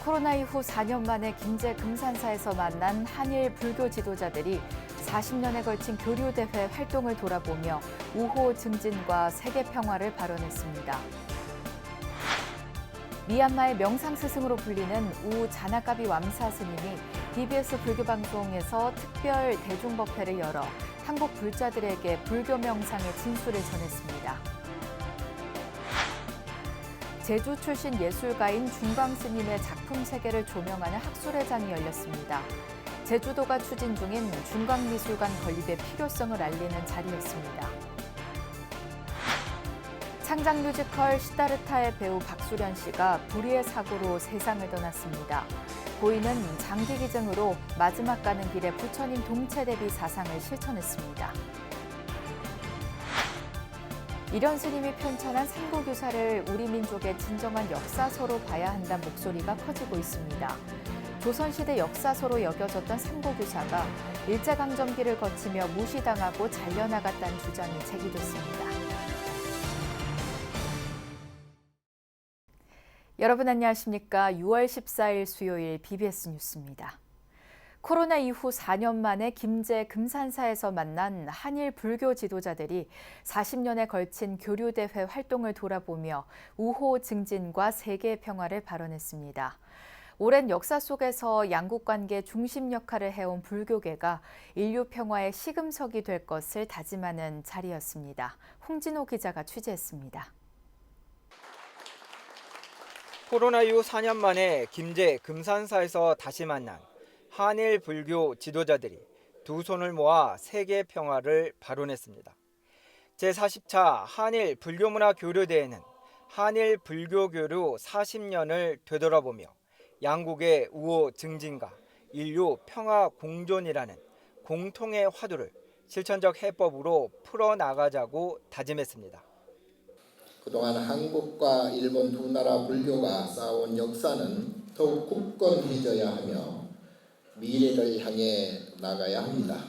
코로나 이후 4년 만에 김제 금산사에서 만난 한일 불교 지도자들이 40년에 걸친 교류대회 활동을 돌아보며 우호 증진과 세계 평화를 발언했습니다. 미얀마의 명상스승으로 불리는 우 자나까비 왬사 스님이 DBS 불교방송에서 특별 대중법회를 열어 한국 불자들에게 불교 명상의 진수를 전했습니다. 제주 출신 예술가인 중광 스님의 작품 세계를 조명하는 학술회장이 열렸습니다. 제주도가 추진 중인 중광미술관 건립의 필요성을 알리는 자리였습니다. 창작 뮤지컬 시다르타의 배우 박수련 씨가 불의의 사고로 세상을 떠났습니다. 고인은 장기 기증으로 마지막 가는 길에 부처님 동체 대비 사상을 실천했습니다. 이런 스님이 편찬한 삼국유사를 우리 민족의 진정한 역사서로 봐야 한다는 목소리가 커지고 있습니다. 조선시대 역사서로 여겨졌던 삼국유사가 일제강점기를 거치며 무시당하고 잘려나갔다는 주장이 제기됐습니다. 여러분 안녕하십니까? 6월 14일 수요일 BBS 뉴스입니다. 코로나 이후 4년 만에 김제 금산사에서 만난 한일 불교 지도자들이 40년에 걸친 교류대회 활동을 돌아보며 우호 증진과 세계 평화를 발언했습니다. 오랜 역사 속에서 양국 관계 중심 역할을 해온 불교계가 인류 평화의 시금석이 될 것을 다짐하는 자리였습니다. 홍진호 기자가 취재했습니다. 코로나 이후 4년 만에 김제 금산사에서 다시 만난 한일 불교 지도자들이 두 손을 모아 세계 평화를 발언했습니다. 제40차 한일 불교문화 교류대회는 한일 불교 교류 40년을 되돌아보며 양국의 우호 증진과 인류 평화 공존이라는 공통의 화두를 실천적 해법으로 풀어나가자고 다짐했습니다. 그동안 한국과 일본 두 나라 불교가 쌓아온 역사는 더욱 굳건해져야 하며 미래를 향해 나가야 합니다.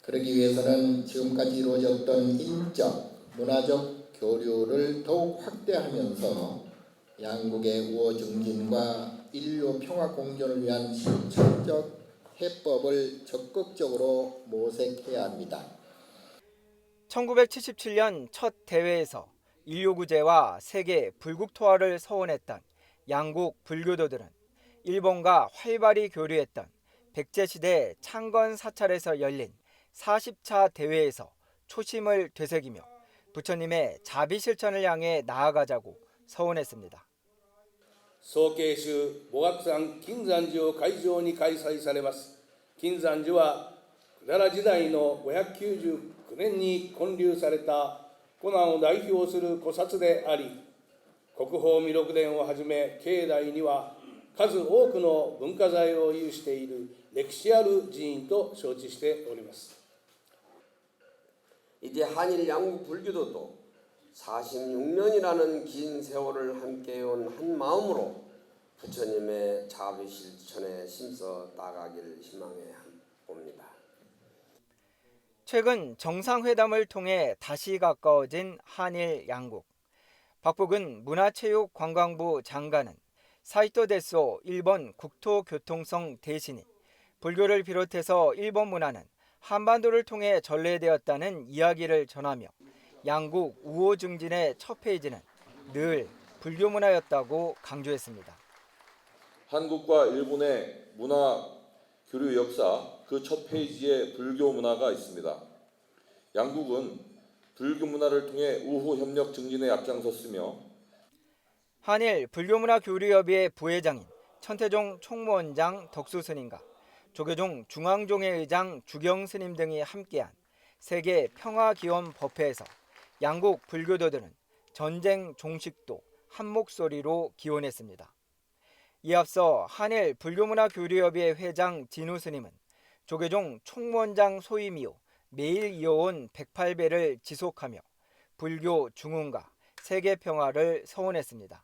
그러기 위해서는 지금까지 이루어졌던 인적, 문화적 교류를 더욱 확대하면서 양국의 우호 증진과 인류 평화 공존을 위한 실천적 해법을 적극적으로 모색해야 합니다. 1977년 첫 대회에서 인류구제와 세계 불국토화를 서원했던 양국 불교도들은 일본과 활발히 교류했던 백제시대 창건 사찰에서 열린 40차 대회에서 초심을 되새기며 부처님의 자비 실천을 향해 나아가자고 서원했습니다. 早慶州母岳山金山寺を会場に開催されます。金山寺は奈良時代の599年に建立された湖南を代表する古刹であり、国宝弥勒殿をはじめ境内には数多くの文化財を有している歴史ある寺院と承知しております。 이제 한일 양국 불교도도 46년이라는 긴 세월을 함께해온 한 마음으로 부처님의 자비 실천에 힘써 나가기를 희망해 봅니다. 최근 정상회담을 통해 다시 가까워진 한일 양국. 박복은 문화체육관광부 장관은 사이토 데소 일본 국토교통성 대신이 불교를 비롯해서 일본 문화는 한반도를 통해 전래되었다는 이야기를 전하며 양국 우호 증진의 첫 페이지는 늘 불교 문화였다고 강조했습니다. 한국과 일본의 문화 교류 역사 그 첫 페이지에 불교 문화가 있습니다. 양국은 불교 문화를 통해 우호 협력 증진에 앞장섰으며 한일 불교문화 교류협의회 부회장인 천태종 총무원장 덕수스님과 조계종 중앙종회 의장 주경스님 등이 함께한 세계 평화기원 법회에서 양국 불교도들은 전쟁 종식도 한 목소리로 기원했습니다. 이에 앞서 한일 불교문화 교류협의회 회장 진우 스님은 조계종 총무원장 소임 이후 매일 이어온 108배를 지속하며 불교 중흥과 세계 평화를 서원했습니다.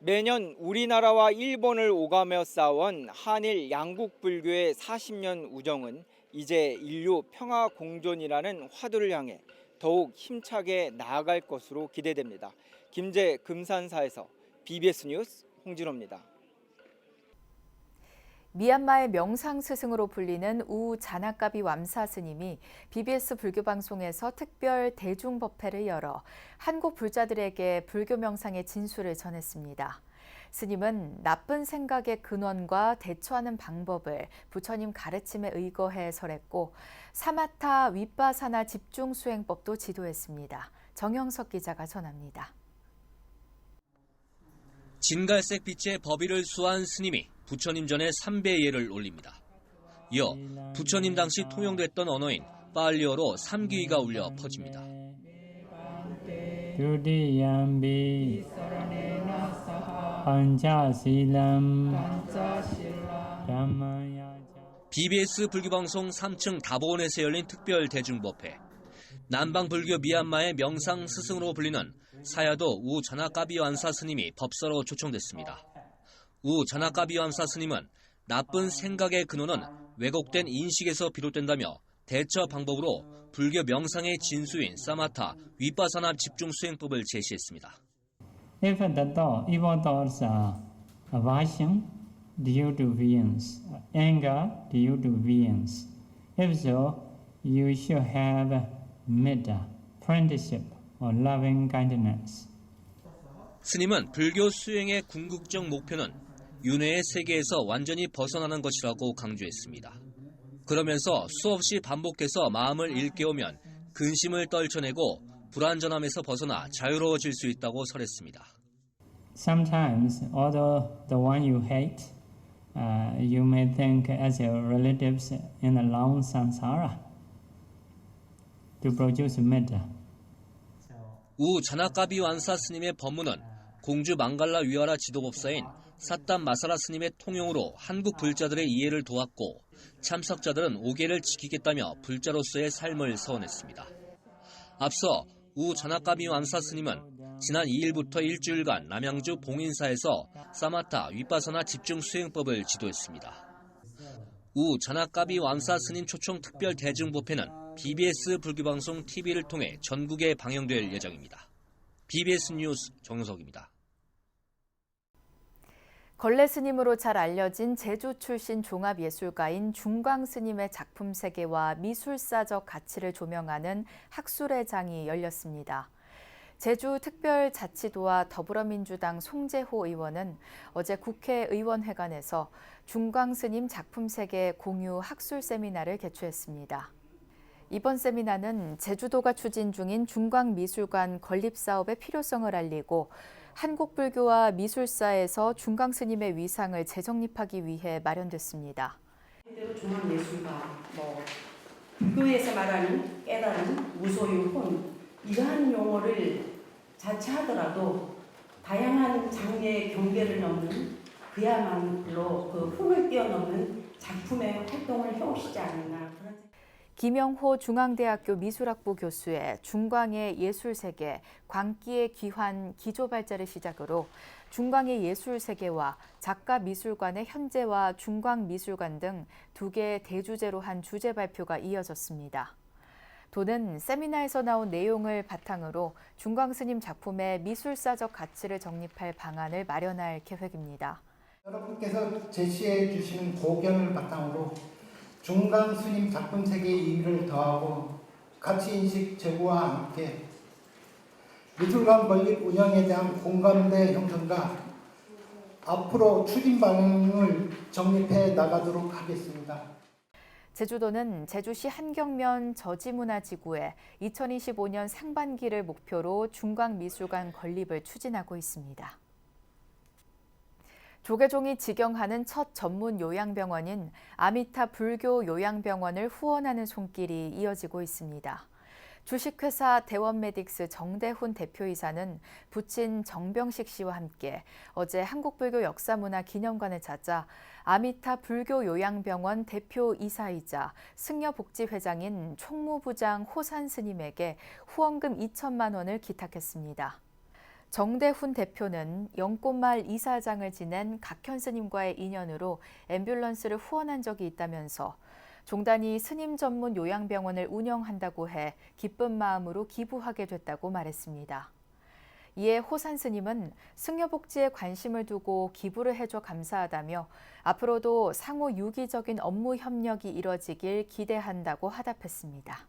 매년 우리나라와 일본을 오가며 싸운 한일 양국 불교의 40년 우정은 이제 인류 평화 공존이라는 화두를 향해 더욱 힘차게 나아갈 것으로 기대됩니다. 김제 금산사에서 BBS 뉴스 홍진호입니다. 미얀마의 명상 스승으로 불리는 우 자나까비 왬사 스님이 BBS 불교 방송에서 특별 대중법회를 열어 한국 불자들에게 불교 명상의 진수를 전했습니다. 스님은 나쁜 생각의 근원과 대처하는 방법을 부처님 가르침에 의거해 설했고 사마타 윗바사나 집중 수행법도 지도했습니다. 정영석 기자가 전합니다. 진갈색 빛의 법의를 수한 스님이 부처님 전에 3배 예를 올립니다. 이어 부처님 당시 통용됐던 언어인 팔리어로 3귀가 울려 퍼집니다. BBS 불교방송 3층 다보원에서 열린 특별 대중법회. 남방불교 미얀마의 명상 스승으로 불리는 사야도 우 자나까비 왬사 스님이 법사로 초청됐습니다. 우 자나까비 왬사 스님은 나쁜 생각의 근원은 왜곡된 인식에서 비롯된다며 대처 방법으로 불교 명상의 진수인 사마타 윗바사나 집중 수행법을 제시했습니다. If the thought, evil thoughts are aversion due to violence, anger due to violence, if so, you should have metta, friendship, or loving kindness. 스님은 불교 수행의 궁극적 목표는 윤회의 세계에서 완전히 벗어나는 것이라고 강조했습니다. 그러면서 수없이 반복해서 마음을 일깨우면 근심을 떨쳐내고 불안전함에서 벗어나 자유로워질 수 있다고 설했습니다. Sometimes, although the one you hate, you may think as your relatives in the long samsara to produce metta. 우 자나까비 왬사 스님의 법문은 공주 망갈라 위와라 지도법사인 사땀 마사라 스님의 통용으로 한국 불자들의 이해를 도왔고 참석자들은 오계를 지키겠다며 불자로서의 삶을 서원했습니다. 앞서 우 자나까비 왬사 스님은 지난 2일부터 일주일간 남양주 봉인사에서 사마타 윗바사나 집중 수행법을 지도했습니다. 우 자나까비 왬사 스님 초청 특별 대중법회는 BBS 불교방송 TV를 통해 전국에 방영될 예정입니다. BBS 뉴스 정영석입니다. 걸레 스님으로 잘 알려진 제주 출신 종합예술가인 중광 스님의 작품 세계와 미술사적 가치를 조명하는 학술회장이 열렸습니다. 제주특별자치도와 더불어민주당 송재호 의원은 어제 국회의원회관에서 중광 스님 작품 세계 공유 학술 세미나를 개최했습니다. 이번 세미나는 제주도가 추진 중인 중광미술관 건립사업의 필요성을 알리고 한국불교와 미술사에서 중광 스님의 위상을 재정립하기 위해 마련됐습니다. 대로 종합예술가, 불교에서 말하는 깨달음, 무소유, 혼 이러한 용어를 자체하더라도 다양한 장르의 경계를 넘는 그야말로 그 혼을 뛰어넘는 작품의 활동을 해오시지 않았나. 김영호 중앙대학교 미술학부 교수의 중광의 예술세계, 광기의 귀환 기조발자를 시작으로 중광의 예술세계와 작가미술관의 현재와 중광미술관 등 2개의 대주제로 한 주제 발표가 이어졌습니다. 도는 세미나에서 나온 내용을 바탕으로 중광 스님 작품의 미술사적 가치를 정립할 방안을 마련할 계획입니다. 여러분께서 제시해 주시는 고견을 바탕으로 중광 스님 작품 세계의 의미를 더하고 가치인식 제고와 함께 미술관 건립 운영에 대한 공감대 형성과 앞으로 추진 방향을 정립해 나가도록 하겠습니다. 제주도는 제주시 한경면 저지문화지구에 2025년 상반기를 목표로 중광미술관 건립을 추진하고 있습니다. 조계종이 직영하는 첫 전문 요양병원인 아미타 불교 요양병원을 후원하는 손길이 이어지고 있습니다. 주식회사 대원메딕스 정대훈 대표이사는 부친 정병식 씨와 함께 어제 한국불교 역사문화기념관을 찾아 아미타 불교 요양병원 대표이사이자 승려복지회장인 총무부장 호산 스님에게 후원금 2천만 원을 기탁했습니다. 정대훈 대표는 영꽃마을 이사장을 지낸 각현 스님과의 인연으로 앰뷸런스를 후원한 적이 있다면서 종단이 스님 전문 요양병원을 운영한다고 해 기쁜 마음으로 기부하게 됐다고 말했습니다. 이에 호산 스님은 승려복지에 관심을 두고 기부를 해줘 감사하다며 앞으로도 상호 유기적인 업무 협력이 이뤄지길 기대한다고 화답했습니다.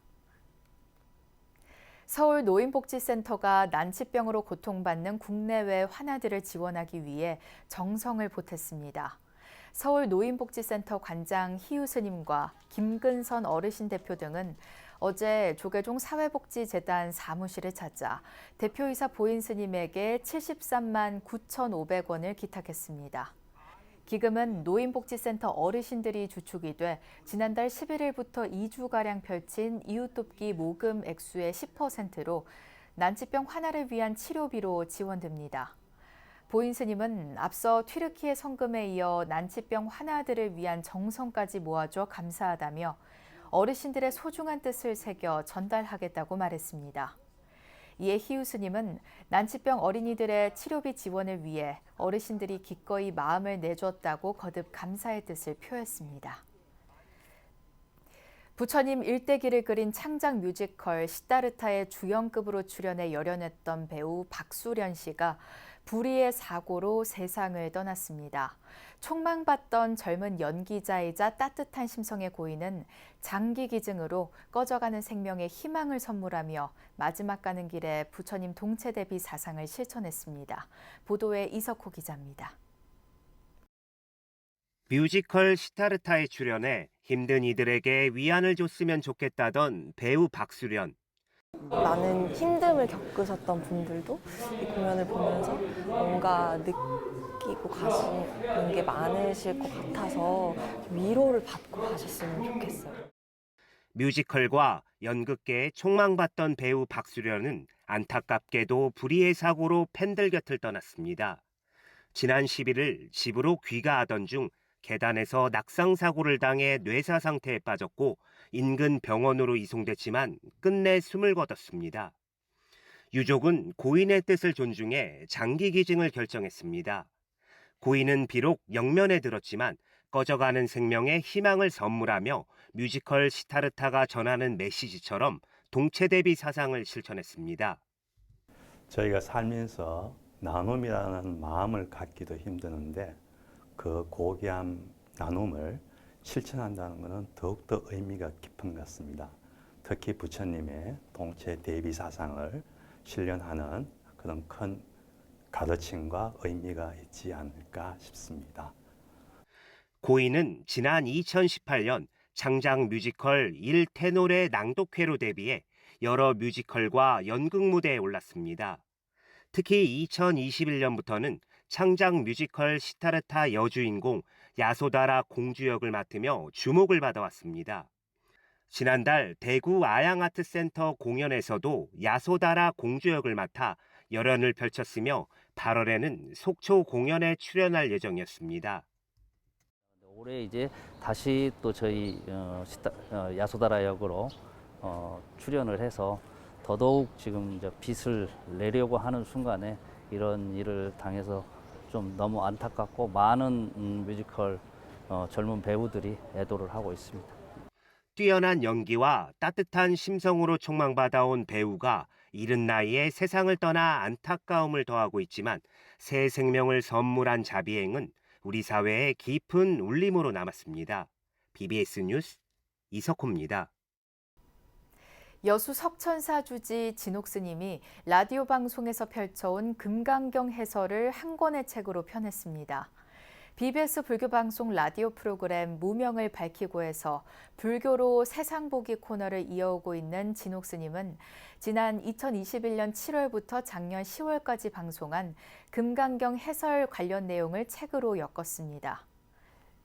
서울 노인복지센터가 난치병으로 고통받는 국내외 환아들을 지원하기 위해 정성을 보탰습니다. 서울 노인복지센터 관장 희우 스님과 김근선 어르신 대표 등은 어제 조계종 사회복지재단 사무실을 찾아 대표이사 보인 스님에게 73만 9,500원을 기탁했습니다. 기금은 노인복지센터 어르신들이 주축이 돼 지난달 11일부터 2주가량 펼친 이웃돕기 모금 액수의 10%로 난치병 환아를 위한 치료비로 지원됩니다. 보인 스님은 앞서 튀르키예 성금에 이어 난치병 환아들을 위한 정성까지 모아줘 감사하다며 어르신들의 소중한 뜻을 새겨 전달하겠다고 말했습니다. 이에 희우 스님은 난치병 어린이들의 치료비 지원을 위해 어르신들이 기꺼이 마음을 내줬다고 거듭 감사의 뜻을 표했습니다. 부처님 일대기를 그린 창작 뮤지컬 시다르타의 주연급으로 출연해 열연했던 배우 박수련 씨가 불의의 사고로 세상을 떠났습니다. 촉망받던 젊은 연기자이자 따뜻한 심성의 고인은 장기 기증으로 꺼져가는 생명에 희망을 선물하며 마지막 가는 길에 부처님 동체 대비 사상을 실천했습니다. 보도에 이석호 기자입니다. 뮤지컬 시타르타에 출연해 힘든 이들에게 위안을 줬으면 좋겠다던 배우 박수련. 많은 힘듦을 겪으셨던 분들도 이 공연을 보면서 뭔가 느끼고 가시는 게 많으실 것 같아서 위로를 받고 가셨으면 좋겠어요. 뮤지컬과 연극계에 촉망받던 배우 박수련은 안타깝게도 불의의 사고로 팬들 곁을 떠났습니다. 지난 11일 집으로 귀가하던 중 계단에서 낙상사고를 당해 뇌사 상태에 빠졌고 인근 병원으로 이송됐지만 끝내 숨을 거뒀습니다. 유족은 고인의 뜻을 존중해 장기 기증을 결정했습니다. 고인은 비록 영면에 들었지만 꺼져가는 생명에 희망을 선물하며 뮤지컬 시타르타가 전하는 메시지처럼 동체 대비 사상을 실천했습니다. 저희가 살면서 나눔이라는 마음을 갖기도 힘드는데 그 고귀한 나눔을 실천한다는 것은 더욱더 의미가 깊은 것 같습니다. 특히 부처님의 동체 대비 사상을 실현하는 그런 큰 가르침과 의미가 있지 않을까 싶습니다. 고인은 지난 2018년 창작 뮤지컬 1테놀의 낭독회로 데뷔해 여러 뮤지컬과 연극 무대에 올랐습니다. 특히 2021년부터는 창작 뮤지컬 시타르타 여주인공 야소다라 공주 역을 맡으며 주목을 받아왔습니다. 지난달 대구 아양아트센터 공연에서도 야소다라 공주 역을 맡아 열연을 펼쳤으며 8월에는 속초 공연에 출연할 예정이었습니다. 올해 이제 다시 또 저희 야소다라 역으로 출연을 해서 더더욱 지금 이제 빛을 내려고 하는 순간에 이런 일을 당해서 좀 너무 안타깝고 많은 뮤지컬 젊은 배우들이 애도를 하고 있습니다. 뛰어난 연기와 따뜻한 심성으로 촉망받아온 배우가 이른 나이에 세상을 떠나 안타까움을 더하고 있지만 새 생명을 선물한 자비행은 우리 사회에 깊은 울림으로 남았습니다. BBS 뉴스 이석호입니다. 여수 석천사 주지 진옥 스님이 라디오 방송에서 펼쳐온 금강경 해설을 한 권의 책으로 펴냈습니다. BBS 불교 방송 라디오 프로그램 무명을 밝히고에서 불교로 세상 보기 코너를 이어오고 있는 진옥 스님은 지난 2021년 7월부터 작년 10월까지 방송한 금강경 해설 관련 내용을 책으로 엮었습니다.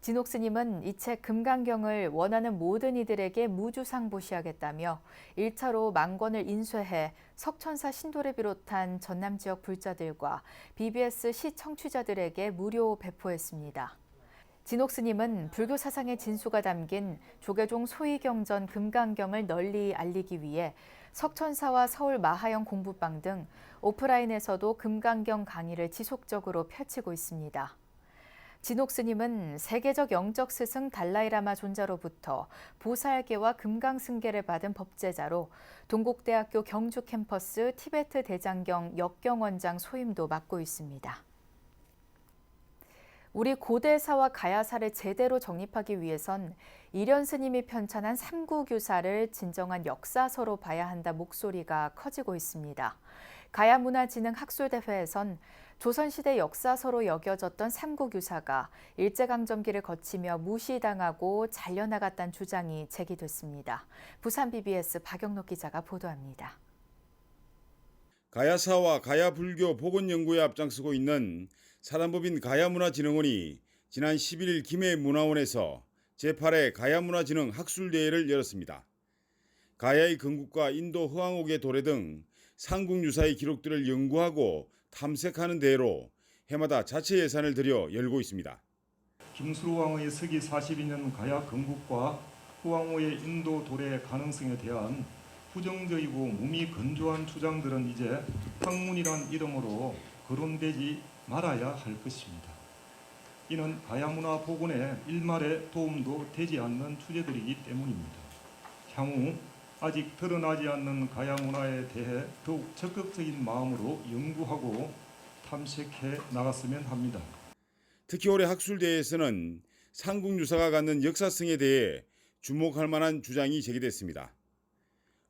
진옥 스님은 이 책 금강경을 원하는 모든 이들에게 무주상부시하겠다며 1차로 만권을 인쇄해 석천사 신도를 비롯한 전남 지역 불자들과 BBS 시청취자들에게 무료 배포했습니다. 진옥 스님은 불교 사상의 진수가 담긴 조계종 소위경전 금강경을 널리 알리기 위해 석천사와 서울 마하영 공부방 등 오프라인에서도 금강경 강의를 지속적으로 펼치고 있습니다. 진옥 스님은 세계적 영적 스승 달라이라마 존자로부터 보살계와 금강승계를 받은 법제자로 동국대학교 경주 캠퍼스 티베트 대장경 역경원장 소임도 맡고 있습니다. 우리 고대사와 가야사를 제대로 정립하기 위해선 이련 스님이 편찬한 삼국유사를 진정한 역사서로 봐야 한다 목소리가 커지고 있습니다. 가야문화진흥학술대회에선 조선시대 역사서로 여겨졌던 삼국유사가 일제강점기를 거치며 무시당하고 잘려나갔다는 주장이 제기됐습니다. 부산 BBS 박영록 기자가 보도합니다. 가야사와 가야불교 복원연구에 앞장서고 있는 사단법인 가야문화진흥원이 지난 11일 김해문화원에서 제8회 가야문화진흥 학술대회를 열었습니다. 가야의 건국과 인도 허황옥의 도래 등 삼국유사의 기록들을 연구하고 탐색하는 대회로 해마다 자체 예산을 들여 열고 있습니다. 김수로왕의 서기 42년 가야 건국과 허황호의 인도 도래 가능성에 대한 부정적이고 몸이 건조한 주장들은 이제 학문이란 이름으로 거론되지 말아야 할 것입니다. 이는 가야문화 복원의 일말의 도움도 되지 않는 주제들이기 때문입니다. 향후 아직 드러나지 않는 가야문화에 대해 더욱 적극적인 마음으로 연구하고 탐색해 나갔으면 합니다. 특히 올해 학술대회에서는 삼국유사가 갖는 역사성에 대해 주목할 만한 주장이 제기됐습니다.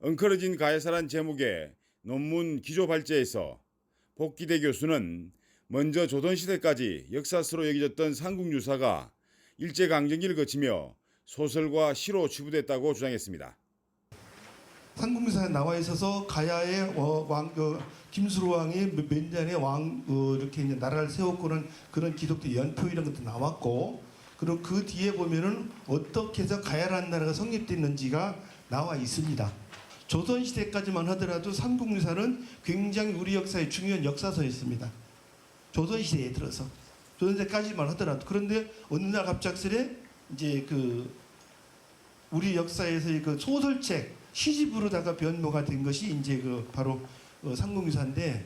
엉클어진 가야사란 제목의 논문 기조발제에서 복기대 교수는 먼저 조선시대까지 역사서로 여겨졌던 삼국유사가 일제강점기를 거치며 소설과 시로 치부됐다고 주장했습니다. 삼국유사에 나와 있어서 가야의 김수로왕이 몇 년에 이렇게 이제 나라를 세웠고는 그런 기록도 연표 이런 것도 나왔고, 그리고 그 뒤에 보면은 어떻게 해서 가야라는 나라가 성립됐는지가 나와 있습니다. 조선시대까지만 하더라도 삼국유사는 굉장히 우리 역사의 중요한 역사서였습니다. 조선시대에 들어서 조선시대까지만 하더라도. 그런데 어느 날 갑작스레 이제 우리 역사에서의 소설책 시집으로다가 변모가 된 것이 이제 바로 삼국유사인데,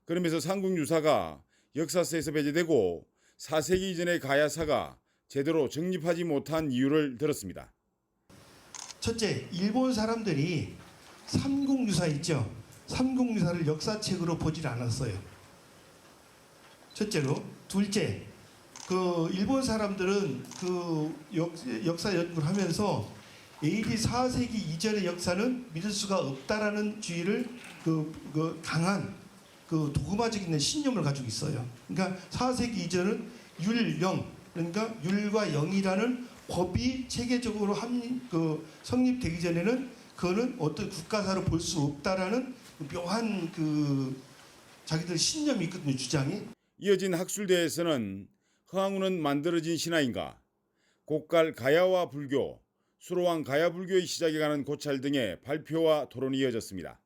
그러면서 삼국유사가 역사서에서 배제되고 4세기 이전의 가야사가 제대로 정립하지 못한 이유를 들었습니다. 첫째, 일본 사람들이 삼국유사 있죠. 삼국유사를 역사책으로 보질 않았어요. 첫째로. 둘째, 일본 사람들은 역사 연구를 하면서 AD 4세기 이전의 역사는 믿을 수가 없다라는 주의를 강한 도그마적인 신념을 가지고 있어요. 그러니까 4세기 이전은 율영, 그러니까 율과 영이라는 법이 체계적으로 성립되기 전에는 그거는 어떤 국가사로 볼 수 없다라는 묘한 자기들 신념이 있거든요, 주장이. 이어진 학술대회에서는 허황우는 만들어진 신화인가, 곡갈 가야와 불교, 수로왕 가야불교의 시작에 관한 고찰 등의 발표와 토론이 이어졌습니다.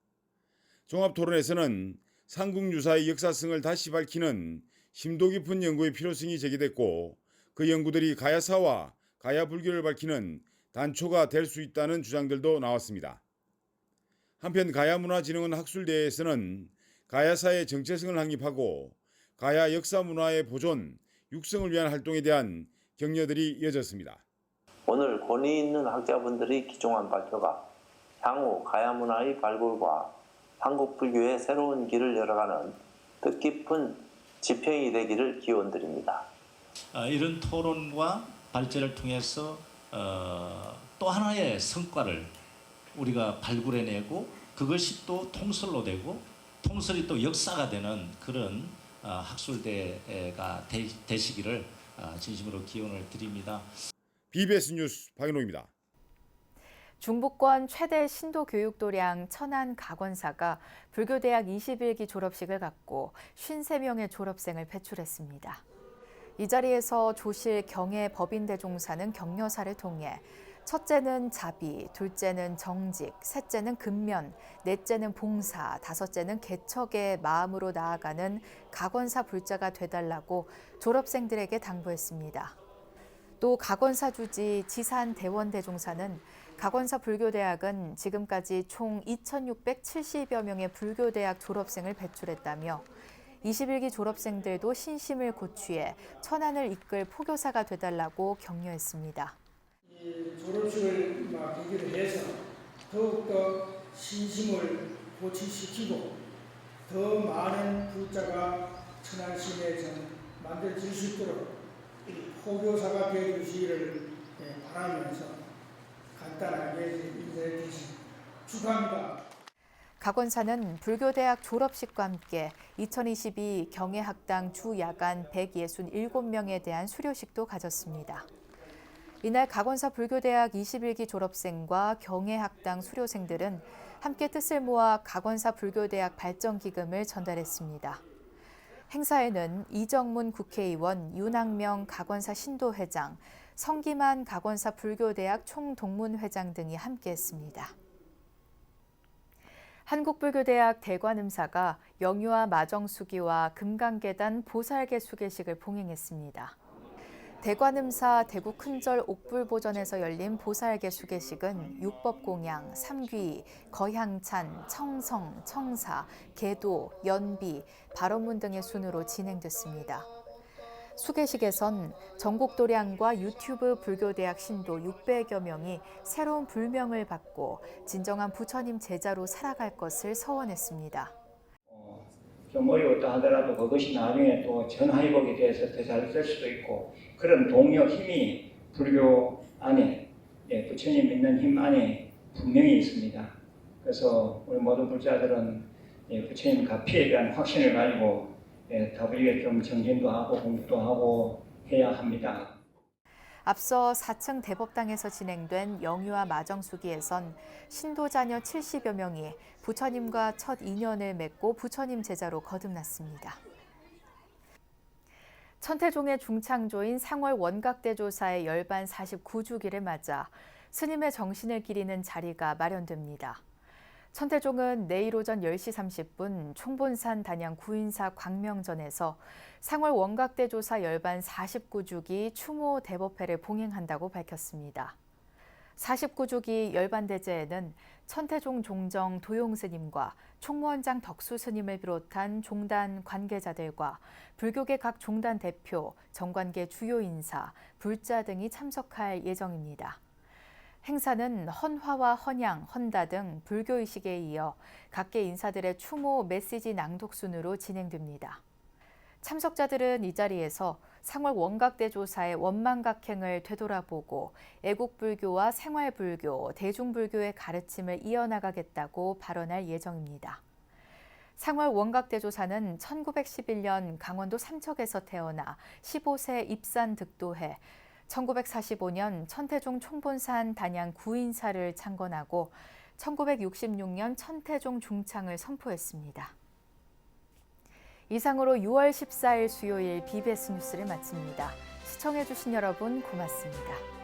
종합토론에서는 삼국유사의 역사성을 다시 밝히는 심도 깊은 연구의 필요성이 제기됐고, 그 연구들이 가야사와 가야불교를 밝히는 단초가 될 수 있다는 주장들도 나왔습니다. 한편 가야문화진흥원 학술대회에서는 가야사의 정체성을 확립하고 가야 역사문화의 보존, 육성을 위한 활동에 대한 격려들이 이어졌습니다. 오늘 권위 있는 학자분들이 기종한 발표가 향후 가야문화의 발굴과 한국 불교의 새로운 길을 열어가는 뜻깊은 지평이 되기를 기원드립니다. 이런 토론과 발제를 통해서 또 하나의 성과를 우리가 발굴해내고, 그것이 또 통설로 되고, 통설이 또 역사가 되는 그런 학술대회가 되시기를 진심으로 기원을 드립니다. BBS 뉴스 박인호입니다. 중부권 최대 신도 교육도량 천안 가건사가 불교대학 21기 졸업식을 갖고 53명의 졸업생을 배출했습니다. 이 자리에서 조실 경혜 법인대종사는 격려사를 통해 첫째는 자비, 둘째는 정직, 셋째는 근면, 넷째는 봉사, 다섯째는 개척의 마음으로 나아가는 가건사 불자가 되달라고 졸업생들에게 당부했습니다. 또 가건사 주지 지산 대원대종사는 가건사 불교대학은 지금까지 총 2,670여 명의 불교대학 졸업생을 배출했다며 21기 졸업생들도 신심을 고취해 천안을 이끌 포교사가 되달라고 격려했습니다. 이 졸업식을 계기로 해서 더욱더 신심을 고취시키고 더 많은 불자가 천안 시내에 만들어질 수 있도록 포교사가 되어주시기를 바라면서 간단하게 인사해 주신 축하합니다. 각원사는 불교대학 졸업식과 함께 2022 경애학당 주야간 167명에 대한 수료식도 가졌습니다. 이날 각원사 불교대학 21기 졸업생과 경애학당 수료생들은 함께 뜻을 모아 각원사 불교대학 발전기금을 전달했습니다. 행사에는 이정문 국회의원, 윤학명 각원사 신도회장, 성기만 각원사 불교대학 총동문회장 등이 함께했습니다. 한국불교대학 대관음사가 영유아 마정수기와 금강계단 보살개수계식을 봉행했습니다. 대관음사 대구 큰절 옥불보전에서 열린 보살개수계식은 육법공양, 삼귀, 거향찬, 청성, 청사, 계도, 연비, 발언문 등의 순으로 진행됐습니다. 수계식에선 전국도량과 유튜브 불교대학 신도 600여 명이 새로운 불명을 받고 진정한 부처님 제자로 살아갈 것을 서원했습니다. 좀 어려웠다 하더라도 그것이 나중에 또 전화위복이 돼서 더 잘 쓸 수도 있고 그런 동력 힘이 불교 안에 부처님 믿는 힘 안에 분명히 있습니다. 그래서 우리 모든 불자들은 부처님 가피에 대한 확신을 가지고 더불게 좀 정진도 하고 공부도 하고 해야 합니다. 앞서 4층 대법당에서 진행된 영유아 마정수기에선 신도자녀 70여 명이 부처님과 첫 인연을 맺고 부처님 제자로 거듭났습니다. 천태종의 중창조인 상월 원각대조사의 열반 49주기를 맞아 스님의 정신을 기리는 자리가 마련됩니다. 천태종은 내일 오전 10시 30분 총본산 단양 구인사 광명전에서 상월 원각대조사 열반 49주기 추모 대법회를 봉행한다고 밝혔습니다. 49주기 열반대제에는 천태종 종정 도용스님과 총무원장 덕수스님을 비롯한 종단 관계자들과 불교계 각 종단 대표, 정관계 주요 인사, 불자 등이 참석할 예정입니다. 행사는 헌화와 헌양, 헌다 등 불교의식에 이어 각계 인사들의 추모 메시지 낭독 순으로 진행됩니다. 참석자들은 이 자리에서 상월 원각대조사의 원만각행을 되돌아보고 애국불교와 생활불교, 대중불교의 가르침을 이어나가겠다고 발언할 예정입니다. 상월 원각대조사는 1911년 강원도 삼척에서 태어나 15세 입산 득도해 1945년 천태종 총본산 단양 구인사를 창건하고 1966년 천태종 중창을 선포했습니다. 이상으로 6월 14일 수요일 BBS 뉴스를 마칩니다. 시청해주신 여러분 고맙습니다.